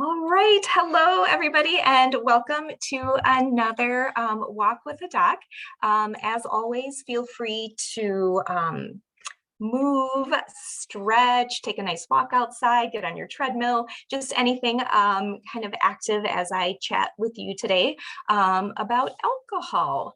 All right. Hello, everybody, and welcome to another Walk with a Doc. As always, feel free to move, stretch, take a nice walk outside, get on your treadmill, just anything kind of active as I chat with you today about alcohol.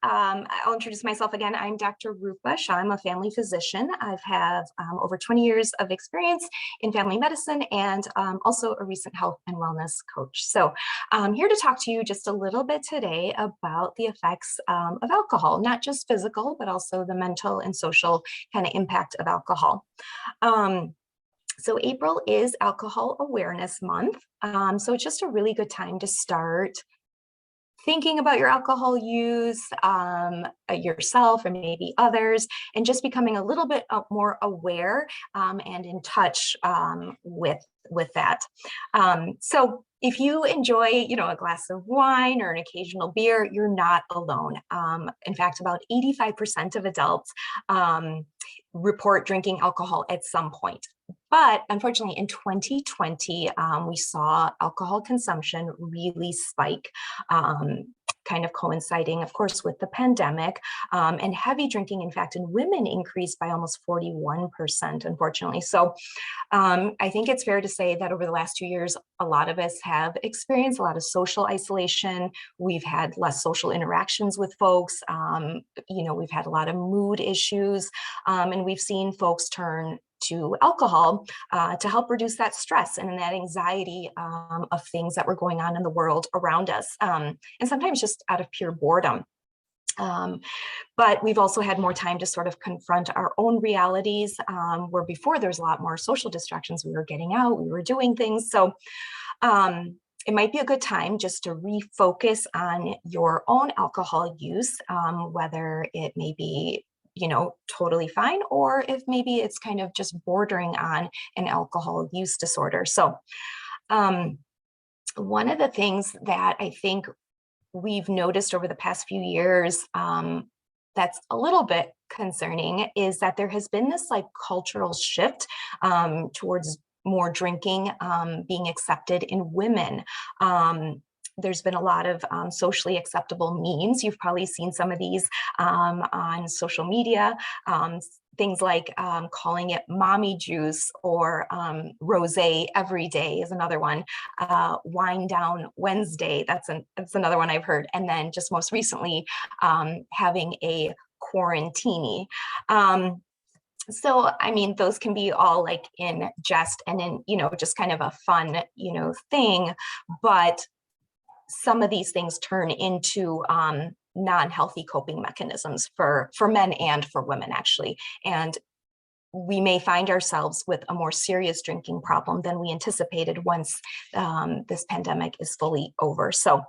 I'll introduce myself again. I'm Dr. Rupa Shah. I'm a family physician. I've had over 20 years of experience in family medicine and also a recent health and wellness coach. So I'm here to talk to you just a little bit today about the effects of alcohol, not just physical, but also the mental and social kind of impact of alcohol. So April is Alcohol Awareness Month. So it's just a really good time to start thinking about your alcohol use, yourself and maybe others, and just becoming a little bit more aware and in touch with that. So if you enjoy, a glass of wine or an occasional beer, you're not alone. In fact, about 85% of adults report drinking alcohol at some point. But unfortunately, in 2020, we saw alcohol consumption really spike, kind of coinciding, of course, with the pandemic. And heavy drinking, in fact, in women increased by almost 41%, unfortunately. So I think it's fair to say that over the last 2 years, a lot of us have experienced a lot of social isolation. We've had less social interactions with folks. We've had a lot of mood issues, and we've seen folks turn to alcohol to help reduce that stress and that anxiety of things that were going on in the world around us, and sometimes just out of pure boredom. But we've also had more time to sort of confront our own realities, where before there's a lot more social distractions. We were getting out, we were doing things. So it might be a good time just to refocus on your own alcohol use, whether it may be totally fine, or if maybe it's kind of just bordering on an alcohol use disorder. So one of the things that I think we've noticed over the past few years that's a little bit concerning is that there has been this cultural shift towards more drinking being accepted in women. There's been a lot of socially acceptable memes. You've probably seen some of these on social media. Things like calling it mommy juice or rosé every day is another one. Wine down Wednesday, that's another one I've heard. And then just most recently, having a quarantini. So, I mean, those can be all in jest and in, just kind of a fun, thing, but some of these things turn into non-healthy coping mechanisms for men and for women, actually. And we may find ourselves with a more serious drinking problem than we anticipated once this pandemic is fully over. So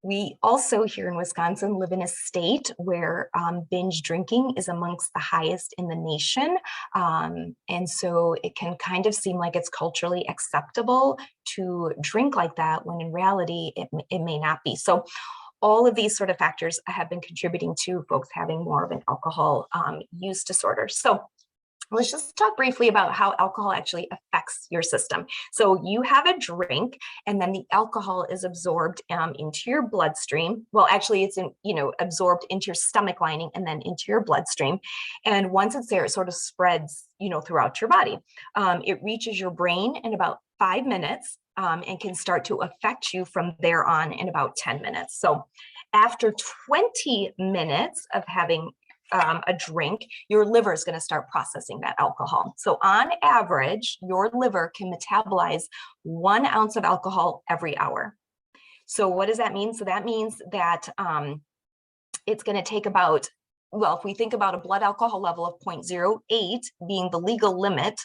we also here in Wisconsin live in a state where binge drinking is amongst the highest in the nation. And so it can kind of seem like it's culturally acceptable to drink like that, when in reality, it may not be. So all of these sort of factors have been contributing to folks having more of an alcohol use disorder. So let's just talk briefly about how alcohol actually affects your system. So you have a drink, and then the alcohol is absorbed into your bloodstream. Well, actually, it's absorbed into your stomach lining and then into your bloodstream. And once it's there, it sort of spreads, throughout your body. It reaches your brain in about 5 minutes and can start to affect you from there on in about 10 minutes. So after 20 minutes of having a drink, your liver is going to start processing that alcohol. So on average, your liver can metabolize 1 ounce of alcohol every hour. So what does that mean? So that means that it's going to take about, well, if we think about a blood alcohol level of 0.08 being the legal limit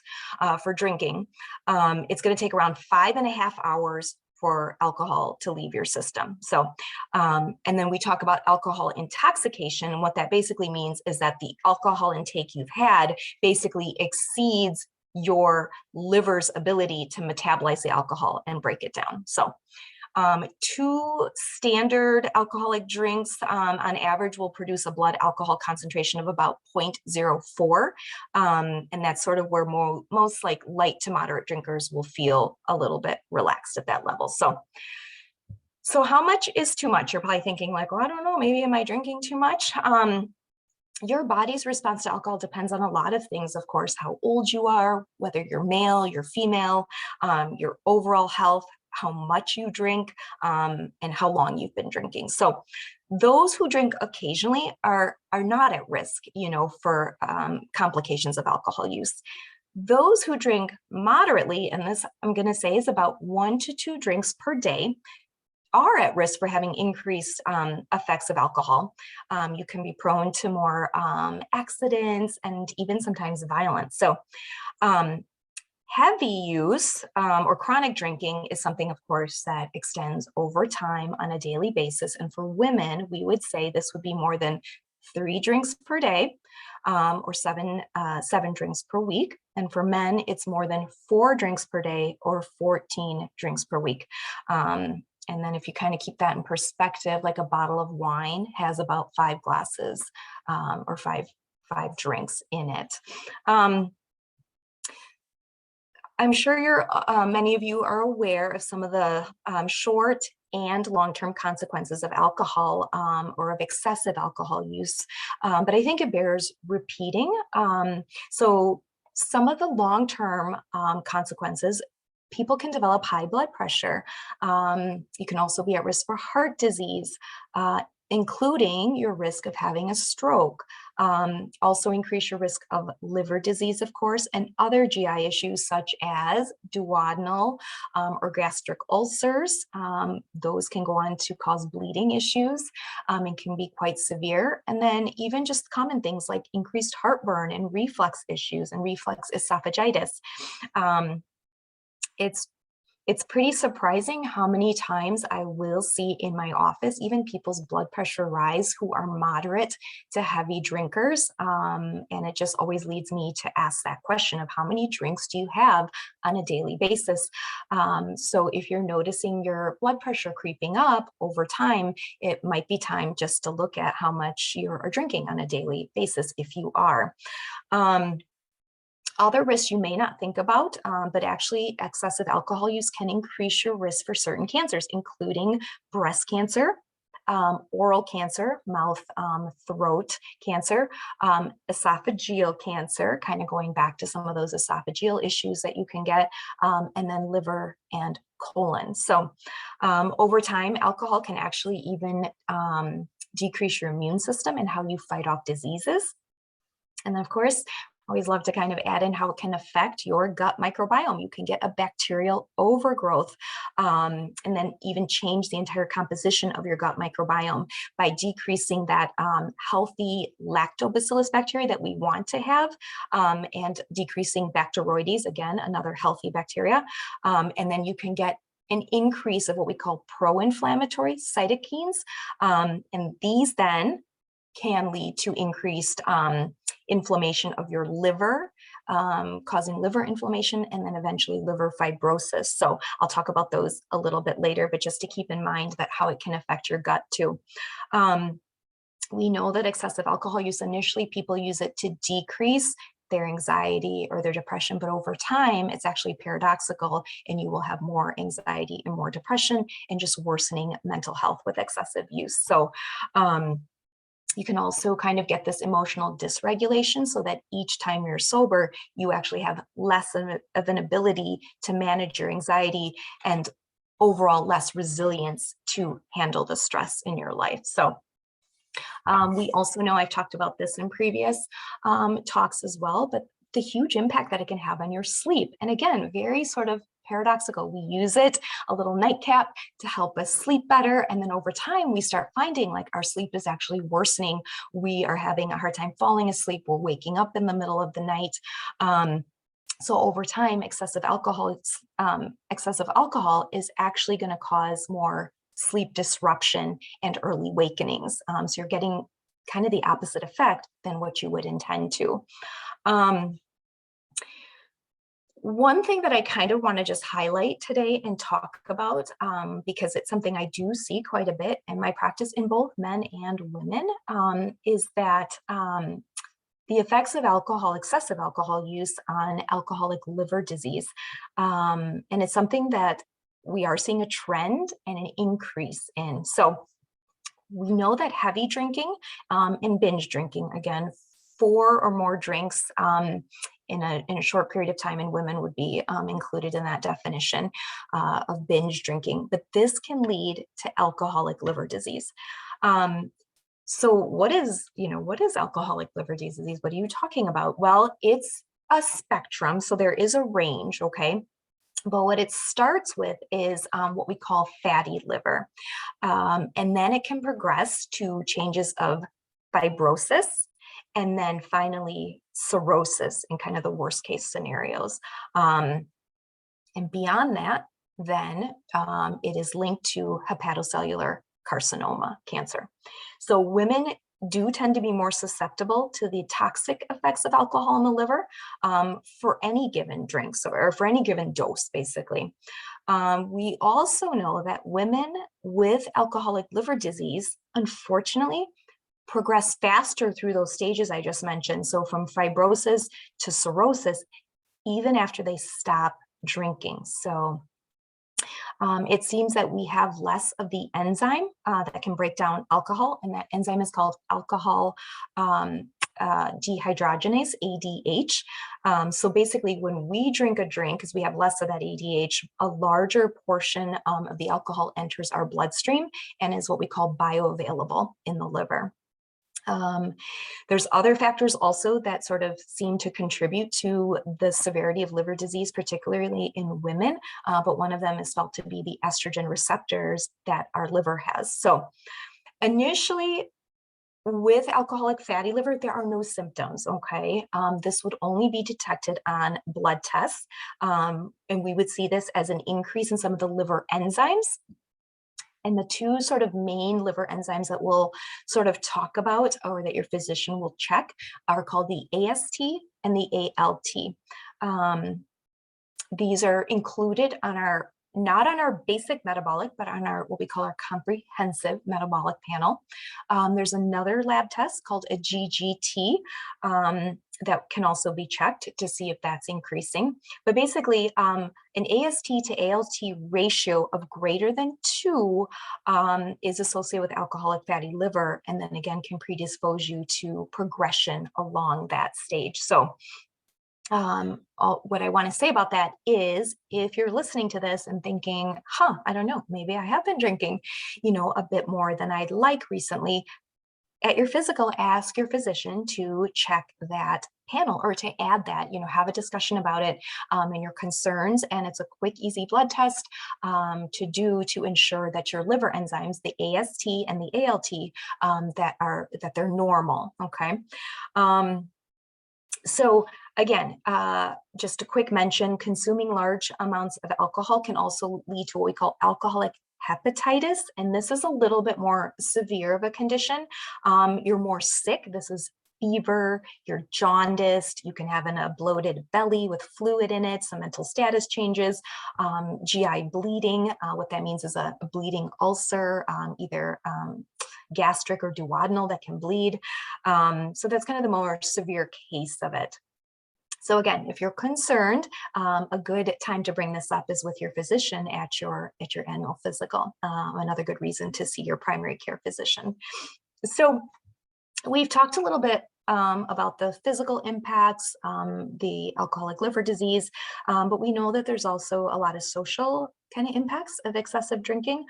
for drinking, it's going to take around 5.5 hours for alcohol to leave your system. So, and then we talk about alcohol intoxication. And what that basically means is that the alcohol intake you've had basically exceeds your liver's ability to metabolize the alcohol and break it down. So Two standard alcoholic drinks on average will produce a blood alcohol concentration of about 0.04. And that's sort of where most like light to moderate drinkers will feel a little bit relaxed at that level. So how much is too much? You're probably thinking like, well, I don't know, maybe am I drinking too much? Your body's response to alcohol depends on a lot of things, of course, how old you are, whether you're male, you're female, your overall health, how much you drink, and how long you've been drinking. So those who drink occasionally are not at risk, for complications of alcohol use. Those who drink moderately, and this I'm going to say is about 1 to 2 drinks per day, are at risk for having increased effects of alcohol. You can be prone to more accidents and even sometimes violence. So heavy use or chronic drinking is something, of course, that extends over time on a daily basis. And for women, we would say this would be more than 3 drinks per day or seven drinks per week. And for men, it's more than 4 drinks per day or 14 drinks per week. And then if you kind of keep that in perspective, like a bottle of wine has about 5 glasses or five drinks in it. I'm sure many of you are aware of some of the short and long-term consequences of alcohol or of excessive alcohol use, but I think it bears repeating. So some of the long-term consequences: people can develop high blood pressure. You can also be at risk for heart disease, including your risk of having a stroke. Also increase your risk of liver disease, of course, and other GI issues such as duodenal or gastric ulcers. Those can go on to cause bleeding issues and can be quite severe. And then even just common things like increased heartburn and reflux issues and reflux esophagitis. It's pretty surprising how many times I will see in my office, even people's blood pressure rise who are moderate to heavy drinkers. And it just always leads me to ask that question of how many drinks do you have on a daily basis? So if you're noticing your blood pressure creeping up over time, it might be time just to look at how much you are drinking on a daily basis if you are. Other risks you may not think about, but actually excessive alcohol use can increase your risk for certain cancers, including breast cancer, oral cancer, mouth, throat cancer, esophageal cancer, kind of going back to some of those esophageal issues that you can get, and then liver and colon. So over time, alcohol can actually even decrease your immune system and how you fight off diseases. And then, of course, always love to kind of add in how it can affect your gut microbiome. You can get a bacterial overgrowth and then even change the entire composition of your gut microbiome by decreasing that healthy lactobacillus bacteria that we want to have and decreasing Bacteroides, again, another healthy bacteria. And then you can get an increase of what we call pro-inflammatory cytokines. And these then can lead to increased inflammation of your liver, causing liver inflammation and then eventually liver fibrosis. So I'll talk about those a little bit later, but just to keep in mind that how it can affect your gut too. We know that excessive alcohol use, initially people use it to decrease their anxiety or their depression, but over time it's actually paradoxical and you will have more anxiety and more depression and just worsening mental health with excessive use. So you can also kind of get this emotional dysregulation so that each time you're sober, you actually have less of an ability to manage your anxiety and overall less resilience to handle the stress in your life. So we also know, I've talked about this in previous talks as well, but the huge impact that it can have on your sleep. And again, very sort of paradoxical. We use it, a little nightcap, to help us sleep better. And then over time, we start finding like our sleep is actually worsening. We are having a hard time falling asleep. We're waking up in the middle of the night. So over time, excessive alcohol is actually going to cause more sleep disruption and early wakenings. So you're getting kind of the opposite effect than what you would intend to. One thing that I kind of want to just highlight today and talk about, because it's something I do see quite a bit in my practice in both men and women, is that the effects of alcohol, excessive alcohol use on alcoholic liver disease. And it's something that we are seeing a trend and an increase in. So we know that heavy drinking and binge drinking, again, 4 or more drinks in a short period of time in women would be included in that definition of binge drinking. But this can lead to alcoholic liver disease. So what is alcoholic liver disease? What are you talking about? Well, it's a spectrum. So there is a range, okay? But what it starts with is what we call fatty liver. And then it can progress to changes of fibrosis and then finally cirrhosis in kind of the worst case scenarios. And beyond that, then it is linked to hepatocellular carcinoma cancer. So women do tend to be more susceptible to the toxic effects of alcohol in the liver for any given drink, or for any given dose, basically. We also know that women with alcoholic liver disease, unfortunately, progress faster through those stages I just mentioned. So from fibrosis to cirrhosis, even after they stop drinking. So it seems that we have less of the enzyme that can break down alcohol, and that enzyme is called alcohol dehydrogenase, ADH. So basically, when we drink a drink, because we have less of that ADH, a larger portion of the alcohol enters our bloodstream and is what we call bioavailable in the liver. There's other factors also that sort of seem to contribute to the severity of liver disease, particularly in women, but one of them is felt to be the estrogen receptors that our liver has. So initially, with alcoholic fatty liver, there are no symptoms, okay? This would only be detected on blood tests, and we would see this as an increase in some of the liver enzymes. And the two sort of main liver enzymes that we'll sort of talk about, or that your physician will check, are called the AST and the ALT. These are included on our, not on our basic metabolic, but on our, what we call our comprehensive metabolic panel. There's another lab test called a GGT that can also be checked to see if that's increasing. But basically, an AST to ALT ratio of greater than 2 is associated with alcoholic fatty liver, and then again can predispose you to progression along that stage. So what I want to say about that is, if you're listening to this and thinking, I don't know, maybe I have been drinking, a bit more than I'd like recently, at your physical, ask your physician to check that panel or to add that, have a discussion about it and your concerns. And it's a quick, easy blood test to do to ensure that your liver enzymes, the AST and the ALT, that they're normal. Okay. So again, just a quick mention, consuming large amounts of alcohol can also lead to what we call alcoholic hepatitis. And this is a little bit more severe of a condition. You're more sick. This is fever, you're jaundiced, you can have a bloated belly with fluid in it, some mental status changes, GI bleeding. What that means is a bleeding ulcer, either gastric or duodenal that can bleed. So that's kind of the more severe case of it. So again, if you're concerned, a good time to bring this up is with your physician at your annual physical. Another good reason to see your primary care physician. So we've talked a little bit about the physical impacts, the alcoholic liver disease, but we know that there's also a lot of social kind of impacts of excessive drinking.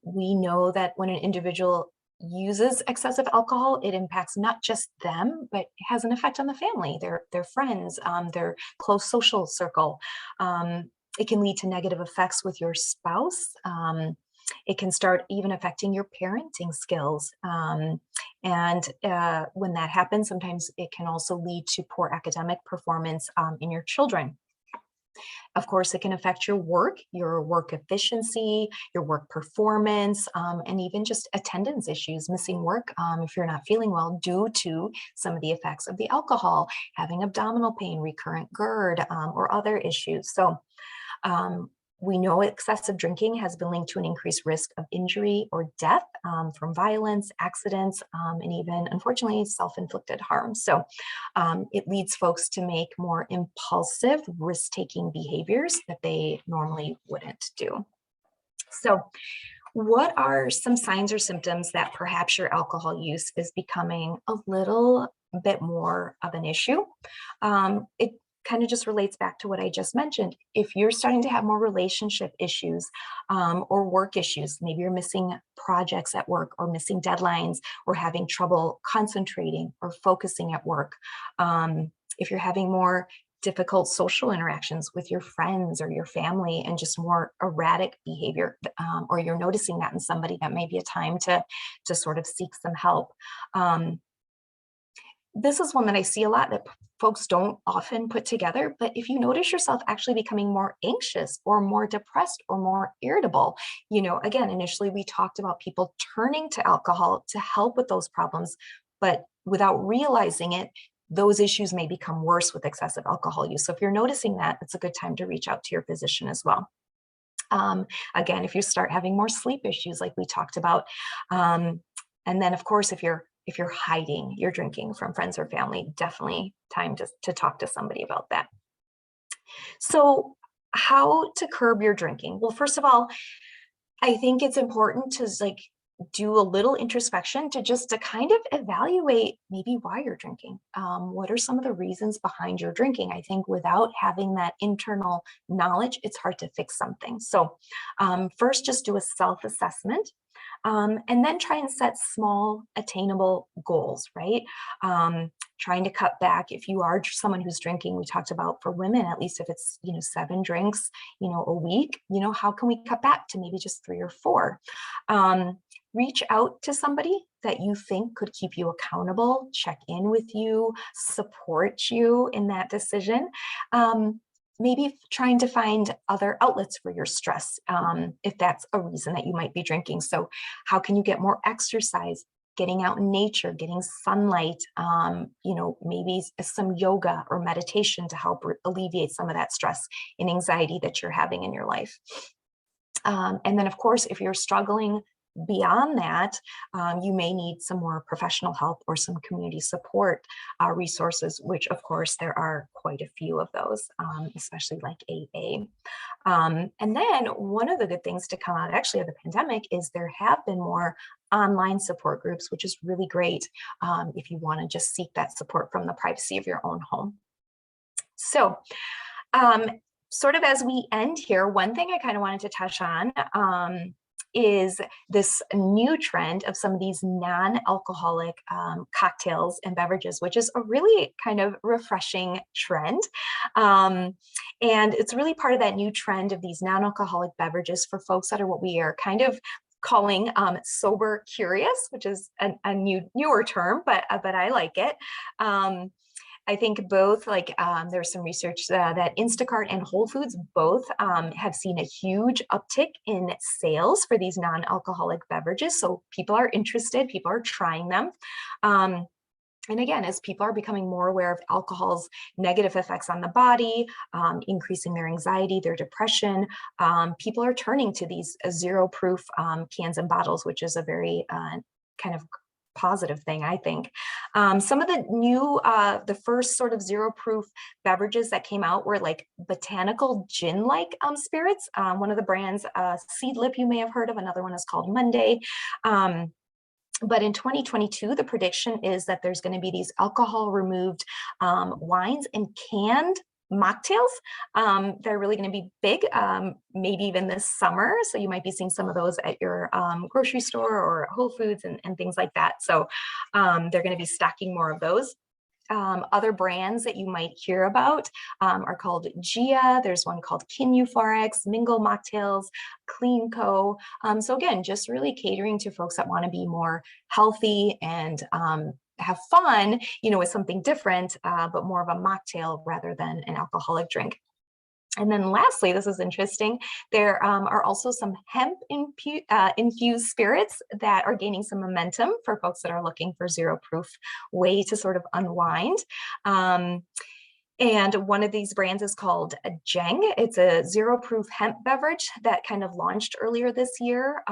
We know that when an individual uses excessive alcohol, it impacts not just them, but it has an effect on the family, their friends, their close social circle. It can lead to negative effects with your spouse. It can start even affecting your parenting skills. And when that happens, sometimes it can also lead to poor academic performance in your children. Of course, it can affect your work efficiency, your work performance, and even just attendance issues, missing work if you're not feeling well due to some of the effects of the alcohol, having abdominal pain, recurrent GERD, or other issues. So um, we know excessive drinking has been linked to an increased risk of injury or death from violence, accidents, and even, unfortunately, self-inflicted harm. So it leads folks to make more impulsive, risk-taking behaviors that they normally wouldn't do. So what are some signs or symptoms that perhaps your alcohol use is becoming a little bit more of an issue? It kind of just relates back to what I just mentioned. If you're starting to have more relationship issues or work issues, maybe you're missing projects at work or missing deadlines or having trouble concentrating or focusing at work. If you're having more difficult social interactions with your friends or your family and just more erratic behavior, or you're noticing that in somebody, that may be a time to sort of seek some help. This is one that I see a lot that folks don't often put together, but if you notice yourself actually becoming more anxious or more depressed or more irritable, again, initially we talked about people turning to alcohol to help with those problems, but without realizing it, those issues may become worse with excessive alcohol use. So if you're noticing that, it's a good time to reach out to your physician as well. Again, if you start having more sleep issues like we talked about, and then of course, if you're hiding your drinking from friends or family, definitely time to talk to somebody about that. So how to curb your drinking? Well, first of all, I think it's important to do a little introspection to kind of evaluate maybe why you're drinking. What are some of the reasons behind your drinking? I think without having that internal knowledge, it's hard to fix something. So first, just do a self-assessment. And then try and set small, attainable goals, right? Trying to cut back if you are someone who's drinking. We talked about for women, at least if it's 7 drinks, a week. How can we cut back to maybe just 3 or 4? Reach out to somebody that you think could keep you accountable, check in with you, support you in that decision. Maybe trying to find other outlets for your stress, if that's a reason that you might be drinking. So how can you get more exercise, getting out in nature, getting sunlight, maybe some yoga or meditation to help alleviate some of that stress and anxiety that you're having in your life. And then, of course, if you're struggling beyond that, you may need some more professional help or some community support resources, which of course there are quite a few of those, especially like AA. And then one of the good things to come out actually of the pandemic is there have been more online support groups, which is really great if you want to just seek that support from the privacy of your own home. So sort of as we end here, one thing I kind of wanted to touch on is this new trend of some of these non-alcoholic cocktails and beverages, which is a really kind of refreshing trend. And it's really part of that new trend of these non-alcoholic beverages for folks that are what we are kind of calling sober curious, which is a newer term, but I like it. I think both, there's some research that Instacart and Whole Foods both have seen a huge uptick in sales for these non-alcoholic beverages. So people are interested, people are trying them. And again, as people are becoming more aware of alcohol's negative effects on the body, increasing their anxiety, their depression, people are turning to these zero proof cans and bottles, which is a very kind of positive thing, I think. Some of the new, the first sort of zero proof beverages that came out were like botanical gin-like spirits. One of the brands, Seedlip, you may have heard of. Another one is called Monday. But in 2022, the prediction is that there's going to be these alcohol removed wines and canned mocktails. They're really going to be big, maybe even this summer. So you might be seeing some of those at your grocery store or Whole Foods and things like that. So they're going to be stocking more of those. Other brands that you might hear about are called Gia. There's one called Kinuforex, Mingle Mocktails, Clean Co. So again, just really catering to folks that want to be more healthy and have fun, with something different, but more of a mocktail rather than an alcoholic drink. And then lastly, this is interesting, there are also some hemp infused spirits that are gaining some momentum for folks that are looking for zero proof way to sort of unwind. And one of these brands is called Jeng. It's a zero proof hemp beverage that kind of launched earlier this year.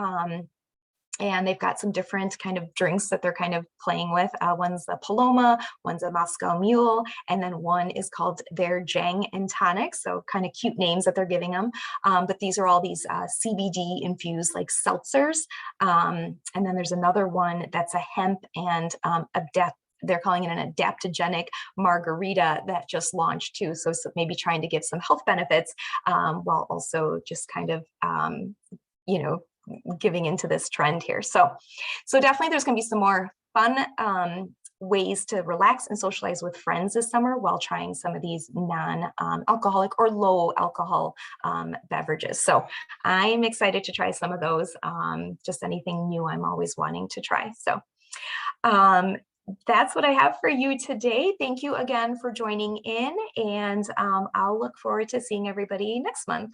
And they've got some different kind of drinks that they're kind of playing with. One's a Paloma, one's a Moscow Mule, and then one is called their Jang and Tonic. So kind of cute names that they're giving them. But these are all these CBD infused like seltzers. And then there's another one that's a hemp and they're calling it an adaptogenic margarita that just launched too. So maybe trying to give some health benefits while also just kind of, you know, giving into this trend here. So definitely there's going to be some more fun ways to relax and socialize with friends this summer while trying some of these non-alcoholic or low alcohol beverages. So I'm excited to try some of those. Just anything new I'm always wanting to try. So that's what I have for you today. Thank you again for joining in, and I'll look forward to seeing everybody next month.